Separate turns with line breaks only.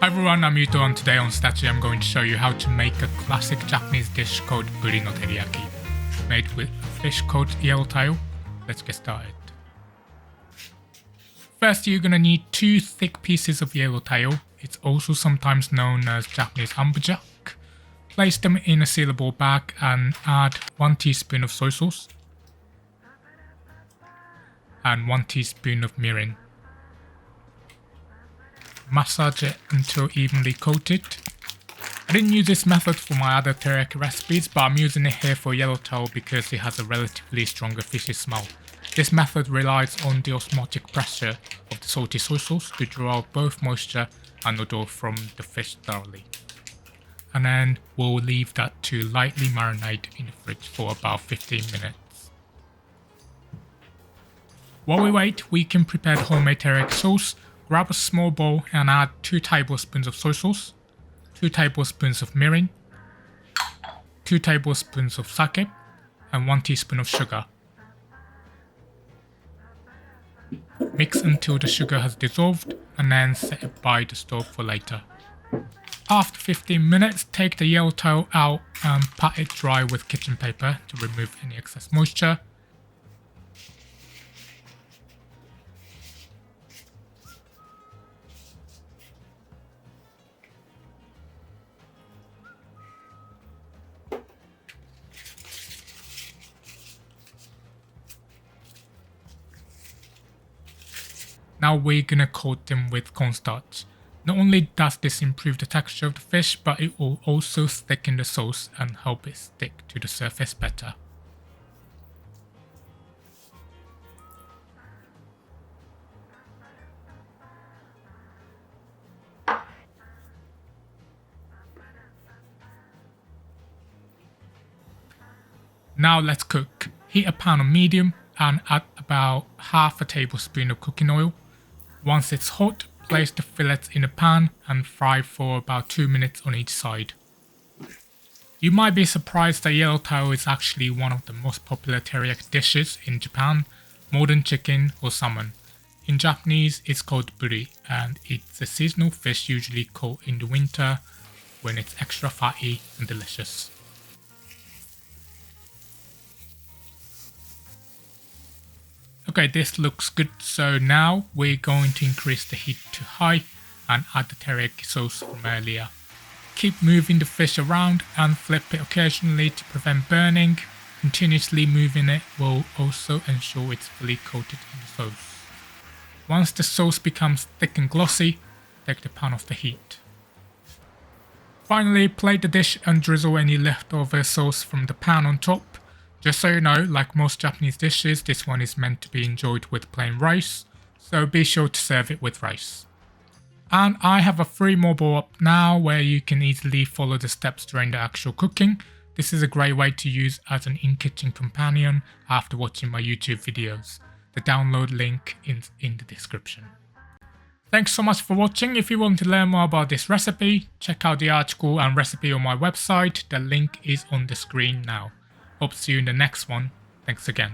Hi everyone, I'm Yuto, and today on Statue I'm going to show you how to make a classic Japanese dish called Buri no Teriyaki, made with a fish called yellowtail. Let's get started. First, you're gonna need 2 thick pieces of yellowtail. It's also sometimes known as Japanese amberjack. Place them in a sealable bag and add 1 teaspoon of soy sauce and 1 teaspoon of mirin. Massage it until evenly coated. I didn't use this method for my other teriyaki recipes, but I'm using it here for yellowtail because it has a relatively stronger fishy smell. This method relies on the osmotic pressure of the salty soy sauce to draw out both moisture and oil from the fish thoroughly. And then we'll leave that to lightly marinate in the fridge for about 15 minutes. While we wait, we can prepare the homemade teriyaki sauce. Grab a small bowl and add 2 tablespoons of soy sauce, 2 tablespoons of mirin, 2 tablespoons of sake, and 1 teaspoon of sugar. Mix until the sugar has dissolved and then set it by the stove for later. After 15 minutes, take the yellowtail out and pat it dry with kitchen paper to remove any excess moisture. Now we're gonna coat them with cornstarch. Not only does this improve the texture of the fish, but it will also thicken the sauce and help it stick to the surface better. Now let's cook. Heat a pan on medium and add about half a tablespoon of cooking oil. Once it's hot, place the fillets in a pan and fry for about 2 minutes on each side. You might be surprised that yellowtail is actually one of the most popular teriyaki dishes in Japan, more than chicken or salmon. In Japanese, it's called Buri, and it's a seasonal fish usually caught in the winter when it's extra fatty and delicious. Okay, this looks good, so now we're going to increase the heat to high and add the teriyaki sauce from earlier. Keep moving the fish around and flip it occasionally to prevent burning. Continuously moving it will also ensure it's fully coated in the sauce. Once the sauce becomes thick and glossy, take the pan off the heat. Finally, plate the dish and drizzle any leftover sauce from the pan on top. Just so you know, like most Japanese dishes, this one is meant to be enjoyed with plain rice, so be sure to serve it with rice. And I have a free mobile app now where you can easily follow the steps during the actual cooking. This is a great way to use as an in-kitchen companion after watching my YouTube videos. The download link is in the description. Thanks so much for watching. If you want to learn more about this recipe, check out the article and recipe on my website. The link is on the screen now. Hope to see you in the next one. Thanks again.